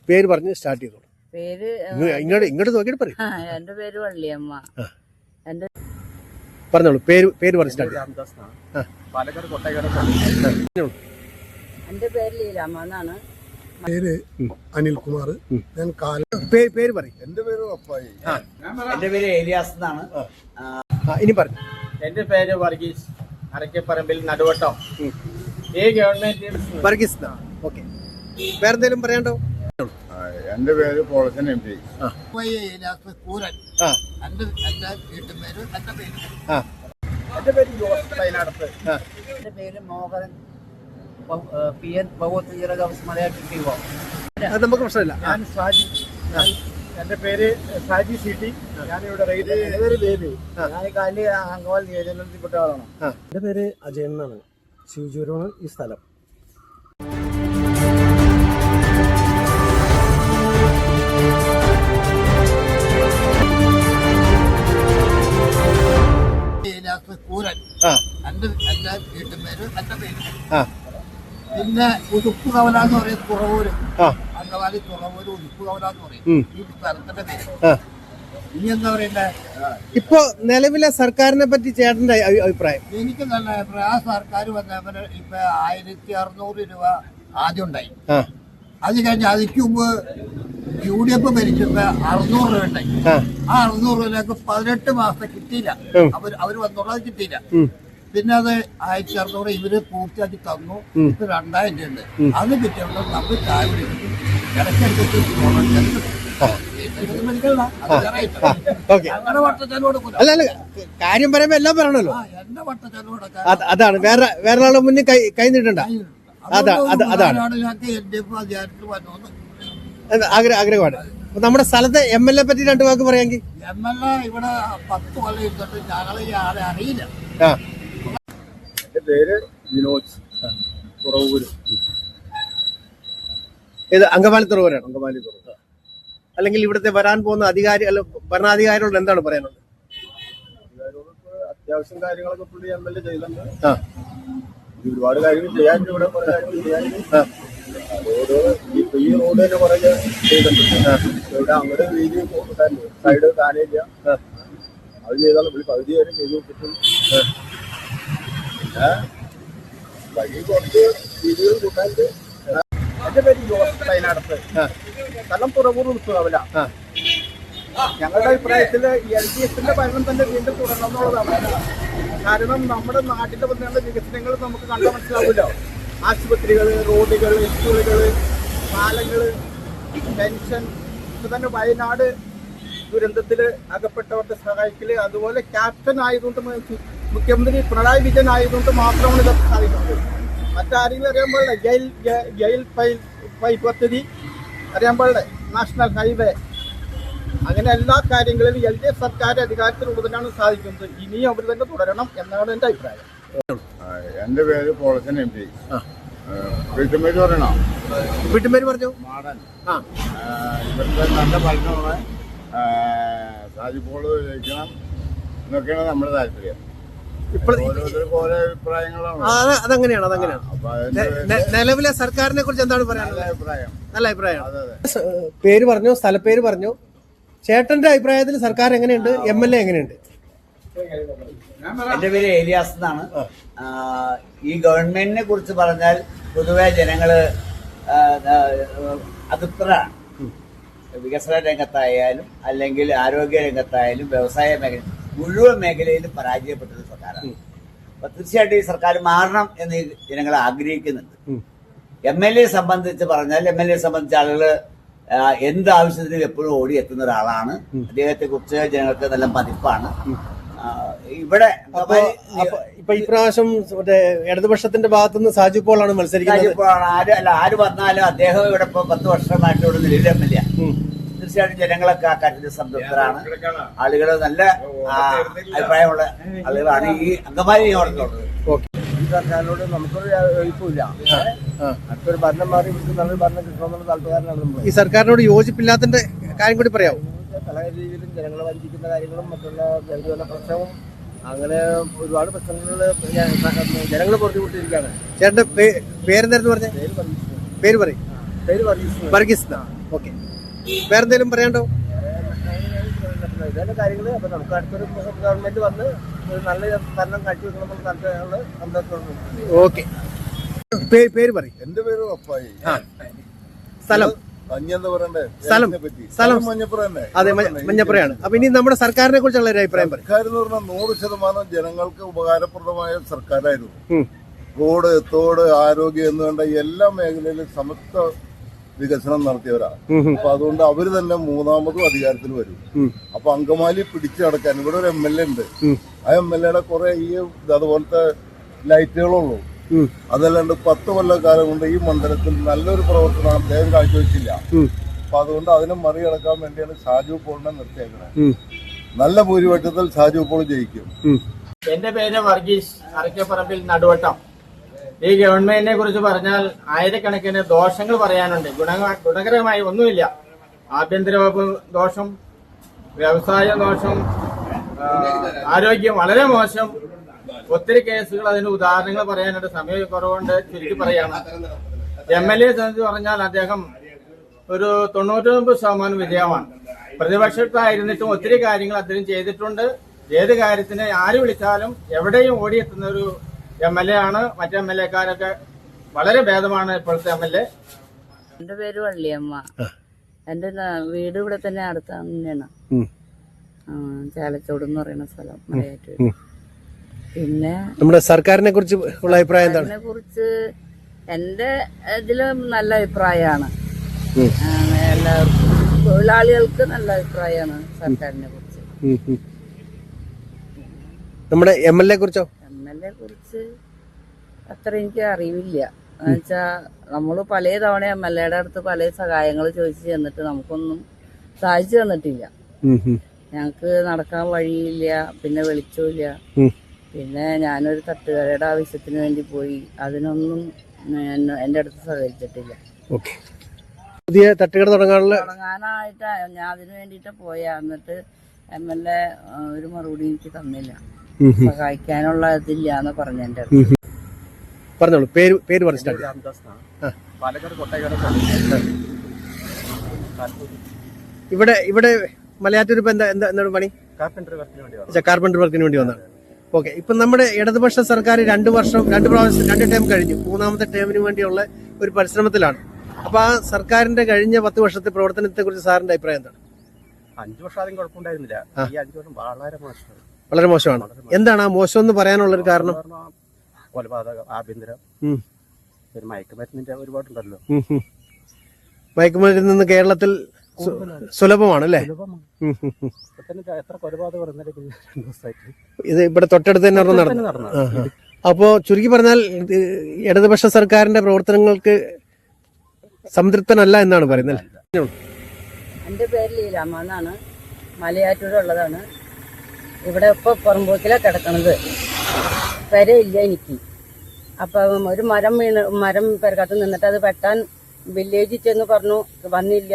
പേര് പറഞ്ഞ് സ്റ്റാർട്ട് ചെയ്തോളൂ. പേര് ഇങ്ങോട്ട് നോക്കിയിട്ട് പറയും. എന്റെ പേര് വള്ളിയമ്മ. എന്റെ പറഞ്ഞോളൂ. പേര് പറഞ്ഞ് സ്റ്റാർട്ട് ചെയ്തു. എന്റെ പേര് ലീലാമ്മ എന്നാണ്. പേര് അനിൽകുമാർ. ഞാൻ പേര് പറയും. എന്റെ പേര് അപ്പായി. എന്റെ പേര് ഏലിയാസ് എന്നാണ്. ഇനി പറഞ്ഞു. എന്റെ പേര് വർഗീസ്, അരക്കപ്പറമ്പിൽ നടുവട്ടം. ഈ ഗവൺമെന്റ് വർഗീസ്. ഓക്കെ, വേറെന്തെങ്കിലും പറയാണ്ടോ? എന്റെ പേര് പോളച്ചൻ എം പി. കൂരൻ. എന്റെ പേര് ജോസ് പൈനാടത്ത്. എന്റെ പേര് മോഹൻ PN മലയാളി. അത് നമുക്ക് പ്രശ്നമില്ല. ഞാൻ ഷാജി. എന്റെ പേര് ഷാജി സിറ്റി. ഞാനിവിടെ റെയിൽവേ. എന്റെ പേര് ബേബി. ഞാൻ കാലി അങ്കവാൽ നിയോജകമണ്ഡലത്തിൽപ്പെട്ട ആളാണ്. എന്റെ പേര് അജയൻ എന്നാണ്. ശിവജൂരാണ് ഈ സ്ഥലം. കൂരൻ. എന്റെ വീട്ടുപേര് എന്റെ പേര്. പിന്നെ ഉതുപ്പ് കവല എന്ന് പറയും കുറവൂര്. അങ്കവാലി കുറവൂര് ഉതുപ്പ് കവല എന്ന് പറയും ഈ സ്ഥലത്തിന്റെ പേര്. ഇനി എന്താ പറയണ്ടേ? ഇപ്പൊ നിലവിലെ സർക്കാരിനെ പറ്റി ചേട്ടന്റെ അഭിപ്രായം? എനിക്ക് നല്ല അഭിപ്രായം. ആ സർക്കാർ വന്നവര് ഇപ്പൊ 1600 രൂപ ആദ്യം ഉണ്ടായി. അത് കഴിഞ്ഞ് അതിക്ക് മുമ്പ് UDF ഭരിച്ചപ്പോ 600 രൂപ ഉണ്ടായി. ആ 600 രൂപയിലേക്ക് 18 മാസത്തെ കിട്ടിയില്ല. അവര് വന്നോളാം, കിട്ടിയില്ല. പിന്നെ അത് 1600 ഇവര് പൂർത്തിയാക്കി തന്നു. ഇപ്പൊ 2000 രൂപ ഉണ്ട്. അത് കിട്ടിയപ്പോൾ നമ്മൾ ചായ പിടിക്കും. ഇടയ്ക്കെടുത്തിട്ട് അല്ല, കാര്യം പറയുമ്പോ എല്ലാം പറയണല്ലോ. എന്റെ വട്ടച്ചെലവ് അതാണ്. വേറെ ആളെ മുന്നിൽ കൈ നീട്ടണ്ട. അതാണ് ആഗ്രഹമാണ്. നമ്മുടെ സ്ഥലത്തെ MLA പറ്റി 2 വാക്ക് പറയാമെങ്കിൽ? MLA ഇവിടെ 10 കൊല്ലം ഇരുന്നിട്ട് ഞങ്ങളെ ആരെ അറിയില്ല. എന്റെ പേര് വിനോദ്, തുറവൂര്. ഇത് അങ്കമാലി തുറവൂരാണ്. അങ്കമാലി തുറവൂർ. അല്ലെങ്കിൽ ഇവിടുത്തെ വരാൻ പോകുന്ന ഭരണാധികാരികളോട് എന്താണ് പറയാനുള്ളത്? അത്യാവശ്യം കാര്യങ്ങളൊക്കെ പുള്ളി MLA ചെയ്തിട്ടുണ്ട്. ഒരുപാട് കാര്യങ്ങൾ ചെയ്യാനുണ്ട്. ഇവിടെ കുറെ കാര്യങ്ങൾ ചെയ്യാനുണ്ട്. റോഡ് ഈ റോഡ് തന്നെ കുറെ ചെയ്തിട്ടുണ്ട്. ഇവിടെ അങ്ങോട്ട് വീതി സൈഡ് കാണില്ല. അത് ചെയ്താൽ പുള്ളി പകുതി വരെ ചെയ്ത് കിട്ടും. പിന്നെ വഴി കുറച്ച് വീതികൾ കൂട്ടാനുണ്ട്. എന്റെ പേര് ജോസ് പൈനാടത്ത്. സ്ഥലം തുറവൂർ ഉത്സവല. ഞങ്ങളുടെ അഭിപ്രായത്തിൽ LDFന്റെ ഭരണം തന്നെ വീണ്ടും തുടരണം എന്നുള്ളതാണ്. കാരണം നമ്മുടെ നാട്ടിലെ വന്നിട്ടുള്ള വികസനങ്ങൾ നമുക്ക് കണ്ടു മനസ്സിലാവില്ല. ആശുപത്രികള്, റോഡുകൾ, സ്കൂളുകള്, പാലങ്ങള്, പെൻഷൻ. ഇപ്പൊ തന്നെ വയനാട് ദുരന്തത്തിൽ അകപ്പെട്ടവരുടെ സഹായിക്കല്. അതുപോലെ ക്യാപ്റ്റൻ ആയതുകൊണ്ട്, മുഖ്യമന്ത്രി പിണറായി വിജയൻ ആയതുകൊണ്ട് മാത്രമാണ് ഇതൊക്കെ സാധിക്കുന്നത്. മറ്റാരെങ്കിലും അറിയാൻ പാടില്ല. ജയിൽ പൈപ്പ് പദ്ധതി അറിയാൻ പാടില്ല. നാഷണൽ ഹൈവേ, അങ്ങനെ എല്ലാ കാര്യങ്ങളിലും LDF സർക്കാർ അധികാരത്തിലുള്ളതിനാണ് സാധിക്കുന്നത്. ഇനിയും അവർ തന്നെ തുടരണം എന്നാണ് എന്റെ അഭിപ്രായം. എന്റെ പേര് പോളച്ചൻ എം പി. വീട്ടുപേര് പറയണോ? വീട്ടുപേര് പറഞ്ഞു. മാടൻ. ഇവിടുത്തെ നല്ല ഭരണമാണ്. സാജിപ്പോള് ജയിക്കണം എന്നൊക്കെയാണ് നമ്മുടെ താല്പര്യം. ഓരോ അഭിപ്രായങ്ങളാണ്. അതങ്ങനെയാണ്. നിലവിലെ സർക്കാരിനെ കുറിച്ച് എന്താണ് പറയാനുള്ളത്? നല്ല അഭിപ്രായം. പേര് പറഞ്ഞു, സ്ഥലപ്പേര് പറഞ്ഞു. ചേട്ടന്റെ അഭിപ്രായത്തിൽ സർക്കാർ എങ്ങനെയുണ്ട്? MLA എങ്ങനെയുണ്ട്? എന്റെ പേര് ഏലിയാസ് എന്നാണ്. ഈ ഗവൺമെന്റിനെ കുറിച്ച് പറഞ്ഞാൽ പൊതുവെ ജനങ്ങള് അതൃപ്തരാണ്. വികസന രംഗത്തായാലും അല്ലെങ്കിൽ ആരോഗ്യ രംഗത്തായാലും വ്യവസായ മേഖല മുഴുവൻ മേഖലയിലും പരാജയപ്പെട്ടൊരു സർക്കാരാണ്. അപ്പൊ തീർച്ചയായിട്ടും ഈ സർക്കാർ മാറണം എന്ന് ജനങ്ങൾ ആഗ്രഹിക്കുന്നുണ്ട്. MLA സംബന്ധിച്ച് പറഞ്ഞാൽ MLA സംബന്ധിച്ച ആളുകള് എന്താവശ്യത്തിനും എപ്പോഴും ഓടി എത്തുന്ന ഒരാളാണ്. അദ്ദേഹത്തെ കുറിച്ച് ജനങ്ങൾക്ക് നല്ല മതിപ്പാണ്. ഇവിടെ ഇപ്പൊ ഇപ്രാവശ്യം മറ്റേ ഇടതുപക്ഷത്തിന്റെ ഭാഗത്തുനിന്ന് സാജു പോളാണ് മത്സരിക്കുന്നത്. ആര് വന്നാലും അദ്ദേഹം ഇവിടെ ഇപ്പൊ 10 വർഷമായിട്ട് ഇവിടെ നിലവിൽ MLA. തീർച്ചയായിട്ടും ജനങ്ങളൊക്കെ ആ കാര്യത്തിൽ സംതൃപ്തരാണ്. ആളുകൾ നല്ല അഭിപ്രായമുള്ള ആളുകളാണ് ഈ അങ്കമാലി നിയോജകമണ്ഡലത്തിലുള്ളത്. ഈ സർക്കാരിനോട് നമുക്കൊരു യോജിപ്പില്ല. അടുത്തൊരു ഭരണം മാറി നല്ലൊരു ഭരണം കിട്ടണമെന്നുള്ള താല്പര്യമാണ് നമ്മൾ. ഈ സർക്കാരിനോട് യോജിപ്പില്ലാത്തതിന്റെ കാര്യം കൂടി പറയാമോ? പല രീതിയിലും ജനങ്ങളെ വഞ്ചിക്കുന്ന കാര്യങ്ങളും മറ്റുള്ള ജനജീവന പ്രശ്നവും അങ്ങനെ ഒരുപാട് പ്രശ്നങ്ങൾ ജനങ്ങൾ പൊറുതിമുട്ടിയിരിക്കുകയാണ്. ചേട്ടന്റെ പേരെന്തായിരുന്നു പറഞ്ഞ? പേര് പറയും. പേര് വർഗീസ്. വർഗീസ്. ഓക്കെ, വേറെന്തെങ്കിലും പറയാണ്ടോ? ഇതന്നെ കാര്യങ്ങള്. അപ്പൊ നമുക്ക് അടുത്തൊരു ഗവൺമെന്റ് വന്ന് ഒരു നല്ല ഭരണം കാഴ്ചവെക്കണമെന്ന് താല്പര്യമുള്ള സന്തോഷമുണ്ട്. ഓക്കെ, പേര് പറയും. എന്റെ പേര് അപ്പായി. സ്ഥലം സ്ഥലം സ്ഥലം മഞ്ഞപ്പുറ തന്നെ. അതെ, മഞ്ഞപ്പുറയാണ്. അപ്പൊ ഇനി നമ്മുടെ സർക്കാരിനെ കുറിച്ചുള്ള ഒരു അഭിപ്രായം പറയും. സർക്കാർ എന്ന് പറഞ്ഞാൽ 100% ജനങ്ങൾക്ക് ഉപകാരപ്രദമായ സർക്കാരായിരുന്നു. റോഡ്, തോട്, ആരോഗ്യം എന്ന് വേണ്ട എല്ലാ മേഖലയിലും സമസ്ത വികസനം നടത്തിയവരാണ്. അപ്പൊ അതുകൊണ്ട് അവര് തന്നെ മൂന്നാമതും അധികാരത്തിൽ വരും. അപ്പൊ അങ്കമാലി പിടിച്ചു നടക്കാൻ ഇവിടെ ഒരു MLA ഉണ്ട്. ആ MLAയുടെ കുറെ ഈ അതുപോലത്തെ ലൈറ്റുകളുള്ളൂ. അതല്ലാണ്ട് 10 കൊല്ലക്കാലം കൊണ്ട് ഈ മണ്ഡലത്തിൽ നല്ലൊരു പ്രവർത്തനം അദ്ദേഹം കാഴ്ചവെച്ചില്ല. അപ്പൊ അതുകൊണ്ട് അതിനെ മറികടക്കാൻ വേണ്ടിയാണ് ഷാജു പോളിനെ നിർത്തിയേക്കുന്നത്. നല്ല ഭൂരിപക്ഷത്തിൽ ഷാജു പോൾ ജയിക്കും. എന്റെ പേര് വർഗീസ്, അറക്കപ്പറമ്പിൽ നടുവട്ടം. ഈ ഗവൺമെന്റിനെ കുറിച്ച് പറഞ്ഞാൽ ആയിരക്കണക്കിന് ദോഷങ്ങൾ പറയാനുണ്ട്. ഗുണകരമായി ഒന്നുമില്ല. ആഭ്യന്തര വകുപ്പ് ദോഷം, വ്യവസായ ദോഷം, ആരോഗ്യം വളരെ മോശം. ഒത്തിരി കേസുകൾ, അതിന് ഉദാഹരണങ്ങൾ പറയാനുണ്ട്. സമയക്കുറവുകൊണ്ട് ചുരുക്കി പറയാണ്. MLA സംബന്ധിച്ച് പറഞ്ഞാൽ അദ്ദേഹം ഒരു 99% വിജയമാണ്. പ്രതിപക്ഷത്തായിരുന്നിട്ടും ഒത്തിരി കാര്യങ്ങൾ അദ്ദേഹം ചെയ്തിട്ടുണ്ട്. ഏത് കാര്യത്തിന് ആര് വിളിച്ചാലും എവിടെയും ഓടിയെത്തുന്ന ഒരു MLA ആണ്. മറ്റു MLA-ക്കാരൊക്കെ വളരെ ഭേദമാണ് ഇപ്പോഴത്തെ MLA. എന്റെ പേര് വള്ളിയമ്മ. എന്റെ വീട് ഇവിടെ തന്നെ അടുത്ത് തന്നെയാണ്. ചാലച്ചോട് എന്ന് പറയുന്ന സ്ഥലം, മലയാറ്റൂർ. പിന്നെ നമ്മുടെ സർക്കാരിനെ കുറിച്ച് ഉള്ള അഭിപ്രായം എന്താണ്? അതിനെ കുറിച്ച് എന്റെ ഇതില് നല്ല അഭിപ്രായമാണ്. എല്ലാവർക്കും തൊഴിലാളികൾക്ക് നല്ല അഭിപ്രായമാണ് സർക്കാരിനെ കുറിച്ച്. നമ്മുടെ MLA കുറിച്ചോ? MLA കുറിച്ച് അത്ര എനിക്ക് അറിവില്ല. എന്നുവെച്ചാ നമ്മള് പല തവണ MLA-യുടെ അടുത്ത് പല സഹായങ്ങൾ ചോദിച്ചു ചെന്നിട്ട് നമുക്കൊന്നും സാധിച്ചു തന്നിട്ടില്ല. ഞങ്ങക്ക് നടക്കാൻ വഴിയില്ല, പിന്നെ വെളിച്ചമില്ല. പിന്നെ ഞാനൊരു തട്ടുകടയുടെ ആവശ്യത്തിന് വേണ്ടി പോയി, അതിനൊന്നും എന്റെ അടുത്ത് സഹകരിച്ചിട്ടില്ല. പുതിയ തട്ടുകട തുടങ്ങാനായിട്ട് ഞാൻ അതിന് വേണ്ടിയിട്ട് പോയാ. എന്നിട്ട് MLA ഒരു മറുപടി എനിക്ക് തന്നില്ല. സഹായിക്കാനുള്ള ഇതില്ല എന്ന് പറഞ്ഞു എന്റെ അടുത്ത്. പറഞ്ഞോളൂ, പേര് പറഞ്ഞു. പാലക്കാട് കൊട്ടായിക്കാട്. ഇവിടെ മലയാറ്റൂർ ഇപ്പൊ എന്താണ് പണി? കാർപ്പൻറ്ററി വർക്കിന് വേണ്ടി. കാർപ്പൻറ്ററി വർക്കിന് വേണ്ടി വന്നതാണ്. ഓക്കെ, ഇപ്പൊ നമ്മുടെ ഇടതുപക്ഷ സർക്കാർ 2 ടേം കഴിഞ്ഞു. 3ാമത്തെ ടേമിന് വേണ്ടിയുള്ള ഒരു പരിശ്രമത്തിലാണ്. അപ്പൊ ആ സർക്കാരിന്റെ കഴിഞ്ഞ 10 വർഷത്തെ പ്രവർത്തനത്തെ കുറിച്ച് സാറിന്റെ അഭിപ്രായം എന്താണ്? 5 വർഷം ആദ്യം കുഴപ്പമുണ്ടായിരുന്നില്ല. ഈ 5 വർഷം വളരെ മോശമാണ്. എന്താണ് ആ മോശം എന്ന് പറയാനുള്ളൊരു കാരണം? കൊലപാതകം, ആഭ്യന്തരം, പിന്നെ മയക്കുമരുന്നിന്റെ ഒരുപാടുണ്ടല്ലോ. മയക്കുമരുന്നിൽ നിന്ന് കേരളത്തിൽ സുലഭമാണ് അല്ലേ? എത്ര കൊലപാതകം ഇത് ഇവിടെ തൊട്ടടുത്ത് തന്നെ നടന്നു. അപ്പോ ചുരുക്കി പറഞ്ഞാൽ ഇടതുപക്ഷ സർക്കാരിന്റെ പ്രവർത്തനങ്ങൾക്ക് സംതൃപ്തനല്ല എന്നാണ് പറയുന്നത്. എന്റെ പേര് ലീലാമ്മ എന്നാണ്. മലയാറ്റൂരുള്ളതാണ്. ഇവിടെ ഇപ്പൊ പുറമ്പോക്കിലാണ് കിടക്കണത്. പെരയില്ല എനിക്ക്. അപ്പം ഒരു മരം പെരക്കകത്ത് നിന്നിട്ട് അത് വെട്ടാൻ വില്ലേജിൽ ചെന്ന് പറഞ്ഞു, വന്നില്ല.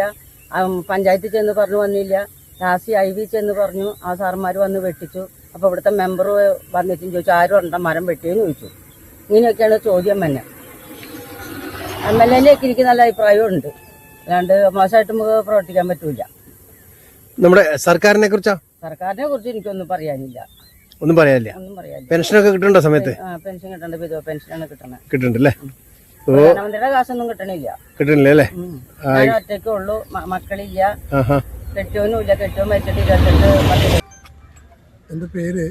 പഞ്ചായത്തിൽ ചെന്ന് പറഞ്ഞു, വന്നില്ല. ലാസ്റ്റ് IV ചെന്ന് പറഞ്ഞു. ആ സാറന്മാർ വന്ന് വെട്ടിച്ചു. അപ്പൊ ഇവിടുത്തെ മെമ്പർ വന്നിട്ടും ചോദിച്ചു, ആരും ഉണ്ട മരം വെട്ടിയെന്ന് ചോദിച്ചു. ഇങ്ങനെയൊക്കെയാണ് ചോദ്യം തന്നെ. MLA-ലേക്ക് എനിക്ക് നല്ല അഭിപ്രായമുണ്ട്. അല്ലാണ്ട് മോശമായിട്ട് നമുക്ക് പ്രവർത്തിക്കാൻ പറ്റൂല. നമ്മുടെ സർക്കാരിനെ കുറിച്ചോ? സർക്കാരിനെ കുറിച്ച് എനിക്കൊന്നും പറയാനില്ല. ഒന്നും പറയാനില്ല. പെൻഷനൊക്കെ കിട്ടണ്ട സമയത്ത്? പെൻഷൻ കിട്ടണ്ട, വിധവ പെൻഷനാണ് കിട്ടണത്. കിട്ടുന്നുണ്ടല്ലേ? പ്രധാനമന്ത്രിയുടെ കാശൊന്നും കിട്ടണില്ല. കിട്ടണില്ല അല്ലേ? ഞാൻ ഒറ്റയ്ക്കേ ഉള്ളൂ, മക്കളില്ല, കെട്ടിയോനും ഇല്ല. കെട്ടിയോൻ മരിച്ചിട്ട് 28. എൻ്റെ പേര്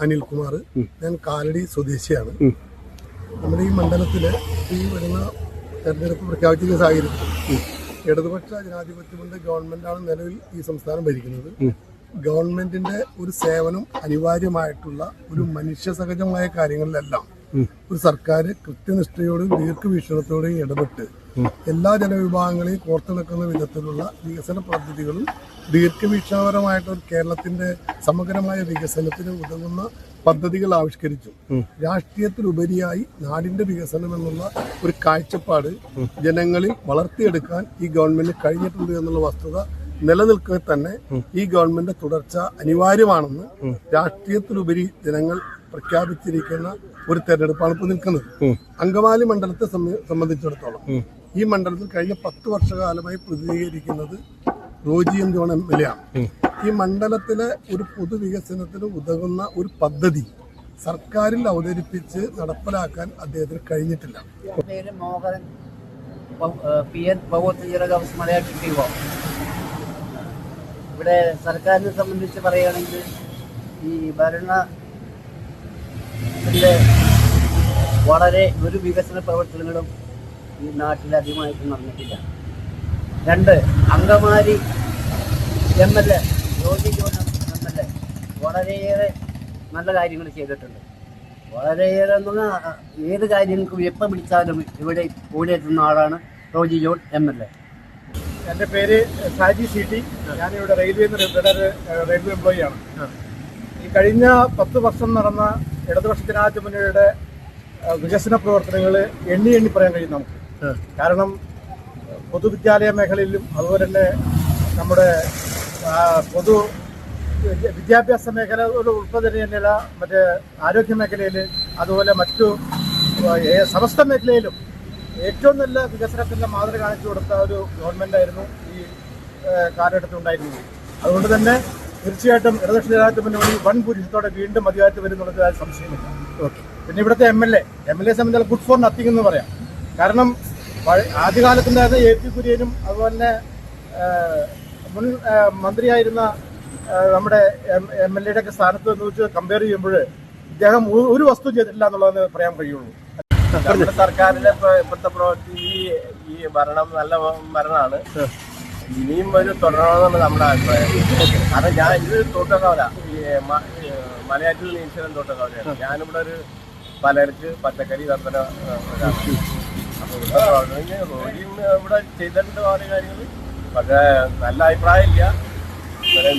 അനിൽകുമാർ. ഞാൻ കാലടി സ്വദേശിയാണ്. നമ്മുടെ ഈ മണ്ഡലത്തില് ഈ വരുന്ന തെരഞ്ഞെടുപ്പ് പ്രഖ്യാപിച്ച സാഹചര്യത്തിൽ ഇടതുപക്ഷ ജനാധിപത്യമുണ്ട് ഗവൺമെന്റാണ് നിലവിൽ ഈ സംസ്ഥാനം ഭരിക്കുന്നത്. ഗവൺമെന്റിന്റെ ഒരു സേവനം അനിവാര്യമായിട്ടുള്ള ഒരു മനുഷ്യ സഹജമായ കാര്യങ്ങളിലെല്ലാം ഒരു സർക്കാർ കൃത്യനിഷ്ഠയോടും ദീർഘവീക്ഷണത്തോടെയും ഇടപെട്ട് എല്ലാ ജനവിഭാഗങ്ങളെയും കോർത്തിണക്കുന്ന വിധത്തിലുള്ള വികസന പദ്ധതികളും ദീർഘവീക്ഷണപരമായിട്ടൊരു കേരളത്തിന്റെ സമഗ്രമായ വികസനത്തിന് ഉതകുന്ന പദ്ധതികൾ ആവിഷ്കരിച്ചു. രാഷ്ട്രീയത്തിലുപരിയായി നാടിന്റെ വികസനം എന്നുള്ള ഒരു കാഴ്ചപ്പാട് ജനങ്ങളിൽ വളർത്തിയെടുക്കാൻ ഈ ഗവൺമെന്റ് കഴിഞ്ഞിട്ടുണ്ട് എന്നുള്ള വസ്തുത നിലനിൽക്കെ തന്നെ ഈ ഗവൺമെന്റ് തുടർച്ച അനിവാര്യമാണെന്ന് രാഷ്ട്രീയത്തിലുപരി ജനങ്ങൾ പ്രഖ്യാപിച്ചിരിക്കുന്ന ഒരു തെരഞ്ഞെടുപ്പാണ് ഇപ്പോൾ നിൽക്കുന്നത്. അങ്കമാലി മണ്ഡലത്തെ സംബന്ധിച്ചിടത്തോളം ഈ മണ്ഡലത്തിൽ കഴിഞ്ഞ 10 വർഷകാലമായി പ്രതിനിധീകരിക്കുന്നത് റോജി എം ജോൺ MLA ആണ്. ഈ മണ്ഡലത്തിലെ ഒരു പൊതുവികസനത്തിന് ഉതകുന്ന ഒരു പദ്ധതി സർക്കാരിൽ അവതരിപ്പിച്ച് നടപ്പിലാക്കാൻ അദ്ദേഹത്തിന് കഴിഞ്ഞിട്ടില്ല. പേര് മോഹൻ PN മലയാള. ഇവിടെ സർക്കാരിനെ സംബന്ധിച്ച് പറയുകയാണെങ്കിൽ ഈ ഭരണത്തിൻ്റെ വളരെ ഒരു വികസന പ്രവർത്തനങ്ങളും ഈ നാട്ടിൽ അധികമായിട്ട് നടന്നിട്ടില്ല. 2, Angamaly MLA Joji John MLA വളരെയേറെ നല്ല കാര്യങ്ങൾ ചെയ്തിട്ടുണ്ട്. വളരെയേറെ എന്ന് പറഞ്ഞാൽ ഏത് കാര്യങ്ങൾക്കും എപ്പോൾ വിളിച്ചാലും ഇവിടെ ഓടിയെത്തുന്ന ആളാണ് റോജി ജോൺ MLA. എൻ്റെ പേര് ഷാജി CT. ഞാനിവിടെ റിട്ടയർഡ് റെയിൽവേ എംപ്ലോയി ആണ്. ഈ കഴിഞ്ഞ 10 വർഷം നടന്ന ഇടതുപക്ഷ ജനാധിപത്യ മുന്നണിയുടെ വികസന പ്രവർത്തനങ്ങൾ എണ്ണി പറയാൻ കഴിയും നമുക്ക്. കാരണം പൊതുവിദ്യാലയ മേഖലയിലും അതുപോലെ തന്നെ നമ്മുടെ പൊതു വിദ്യാഭ്യാസ മേഖല ഉൾപ്പെടെ തന്നെയല്ല, മറ്റേ ആരോഗ്യ മേഖലയിൽ, അതുപോലെ മറ്റു സമസ്ത മേഖലയിലും ഏറ്റവും നല്ല വികസനത്തിൻ്റെ മാതൃക കാണിച്ചു കൊടുത്ത ഒരു ഗവൺമെൻറ്റായിരുന്നു ഈ കാലഘട്ടത്തിൽ ഉണ്ടായിരുന്നത്. അതുകൊണ്ട് തന്നെ തീർച്ചയായിട്ടും ഇടതുപക്ഷ ജനാധിപത്യ മുന്നണി വൻ ഭൂരിപക്ഷത്തോടെ വീണ്ടും അധികാരത്തിൽ വരുന്നുള്ളത് സംശയമില്ല. പിന്നെ ഇവിടുത്തെ MLA സംബന്ധിച്ചുള്ള ഗുഡ് ഫോർ നത്തിങ് എന്ന് പറയാം. കാരണം ആദ്യകാലത്തുണ്ടായിരുന്ന AP കുര്യനും അതുപോലെ തന്നെ മുൻ മന്ത്രിയായിരുന്ന നമ്മുടെ MLA ഒക്കെ സ്ഥാനത്ത് എന്ന് വെച്ച് കമ്പയർ ചെയ്യുമ്പോൾ ഇദ്ദേഹം ഒരു വസ്തു ചെയ്തിട്ടില്ല എന്നുള്ളതെന്ന് പറയാൻ കഴിയുള്ളൂ. നമ്മുടെ സർക്കാരിന്റെ ഇപ്പോഴത്തെ പ്രവൃത്തി ഈ ഭരണം നല്ല ഭരണമാണ്. ഇനിയും ഒരു തുടരണമെന്നാണ് നമ്മുടെ അഭിപ്രായം. കാരണം ഞാൻ ഇത് തോട്ടക്കാവല, ഈ മലയാറ്റൂർ നീശ്വരൻ തോട്ടക്കാവലയാണ്. ഞാനിവിടെ ഒരു പലർക്ക് പച്ചക്കറി വർദ്ധന ഒരാളാണ്. അപ്പോൾ റോഡിയും ഇവിടെ ചെയ്തിട്ടുണ്ട് കുറേ കാര്യങ്ങൾ. പക്ഷേ നല്ല അഭിപ്രായം ഇല്ല.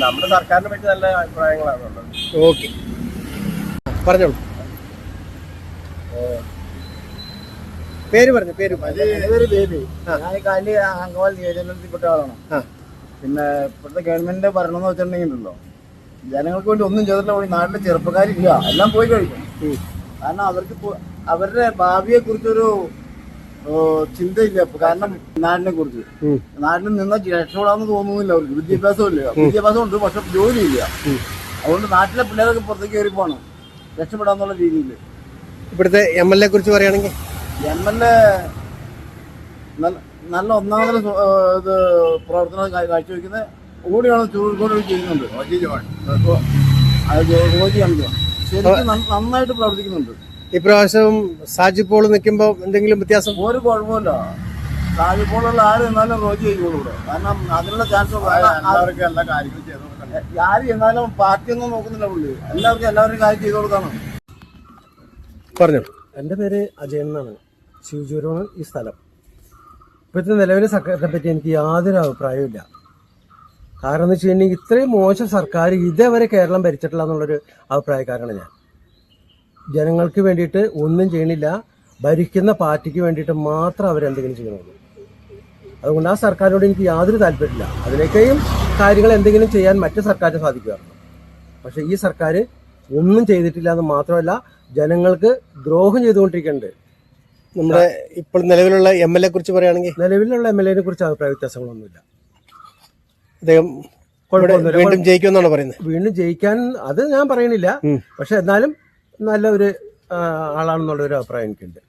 നമ്മുടെ സർക്കാരിനെ പറ്റി നല്ല അഭിപ്രായങ്ങളാണ് ഉള്ളത്. ഓക്കെ, പറഞ്ഞോളൂ. പേര് പറഞ്ഞു. പേര് ബേബി. ഞാൻ കാലി അങ്കമാലി നിയോജകമണ്ഡലത്തിൽപ്പെട്ട ആളാണ്. പിന്നെ ഇപ്പോഴത്തെ ഗവൺമെന്റിന്റെ ഭരണം എന്ന് വെച്ചിട്ടുണ്ടെങ്കിലല്ലോ, ജനങ്ങൾക്ക് വേണ്ടി ഒന്നും ചെയ്തിട്ടില്ല. നാട്ടിലെ ചെറുപ്പക്കാരില്ല, എല്ലാം പോയി കഴിഞ്ഞു. കാരണം അവർക്ക് അവരുടെ ഭാവിയെ കുറിച്ചൊരു ചിന്തയില്ല. കാരണം നാടിനെ കുറിച്ച്, നാട്ടിൽ നിന്ന് രക്ഷപ്പെടാന്ന് തോന്നുന്നില്ല അവർക്ക്. വിദ്യാഭ്യാസം ഇല്ല, വിദ്യാഭ്യാസം ഉണ്ട് പക്ഷെ ജോലിയില്ല. അതുകൊണ്ട് നാട്ടിലെ പിള്ളേരൊക്കെ പുറത്തേക്ക് കയറി പോകണം രക്ഷപ്പെടാന്നുള്ള രീതിയിൽ. ഇവിടുത്തെ MLA കുറിച്ച് പറയുകയാണെങ്കിൽ MLA നല്ല ഒന്നാമത് ഇത് പ്രവർത്തനം കാഴ്ചവെക്കുന്നത് ഓടിയാണ് ചൂടുകൊണ്ട് ചെയ്യുന്നുണ്ട്. റോജിയാണ് ശരിക്കും നന്നായിട്ട് പ്രവർത്തിക്കുന്നുണ്ട്. ഇപ്രാവശ്യം സാജിപ്പോൾ നിൽക്കുമ്പോൾ എന്തെങ്കിലും വ്യത്യാസം? ഒരു കുഴപ്പമില്ല. സാജിപ്പോളുള്ള ആര് എന്നാലും റോജി ചെയ്യുള്ളൂ ഇവിടെ. കാരണം അതിനുള്ള ചാൻസ് എല്ലാവർക്കും എല്ലാ കാര്യങ്ങളും ചെയ്തു കൊടുക്കണം. ആര് എന്നാലും പാർട്ടിയൊന്നും നോക്കുന്നില്ല പുള്ളി. എല്ലാവർക്കും എല്ലാവരും കാര്യം ചെയ്തു കൊടുക്കണം. പറഞ്ഞു. എൻ്റെ പേര് അജയൻ എന്നാണ്. ശിവജൂരാണ് ഈ സ്ഥലം. ഇപ്പോഴത്തെ നിലവിലെ സർക്കാരിനെ പറ്റി എനിക്ക് യാതൊരു അഭിപ്രായവും ഇല്ല. കാരണം എന്ന് വെച്ച് കഴിഞ്ഞാൽ ഇത്രയും മോശം സർക്കാർ ഇതേവരെ കേരളം ഭരിച്ചിട്ടില്ല എന്നുള്ളൊരു അഭിപ്രായക്കാരാണ് ഞാൻ. ജനങ്ങൾക്ക് വേണ്ടിയിട്ട് ഒന്നും ചെയ്യണില്ല, ഭരിക്കുന്ന പാർട്ടിക്ക് വേണ്ടിയിട്ട് മാത്രം അവരെന്തെങ്കിലും ചെയ്യണുള്ളൂ. അതുകൊണ്ട് ആ സർക്കാരിനോട് എനിക്ക് യാതൊരു താല്പര്യമില്ല. അതിലേക്കും കാര്യങ്ങൾ എന്തെങ്കിലും ചെയ്യാൻ മറ്റു സർക്കാരിന് സാധിക്കുമായിരുന്നു. പക്ഷേ ഈ സർക്കാർ ഒന്നും ചെയ്തിട്ടില്ല എന്ന് മാത്രമല്ല, ജനങ്ങൾക്ക് ദ്രോഹം ചെയ്തുകൊണ്ടിരിക്കുന്നുണ്ട്. നമ്മുടെ ഇപ്പോൾ നിലവിലുള്ള MLA കുറിച്ച് പറയുകയാണെങ്കിൽ, നിലവിലുള്ള MLA കുറിച്ച് അഭിപ്രായ വ്യത്യാസങ്ങളൊന്നുമില്ല. അദ്ദേഹം വീണ്ടും ജയിക്കുമെന്നാണ് പറയുന്നത്. വീണ്ടും ജയിക്കാൻ അത് ഞാൻ പറയണില്ല, പക്ഷെ എന്നാലും നല്ല ഒരു ആളാണെന്നുള്ളൊരു അഭിപ്രായം എനിക്കുണ്ട്.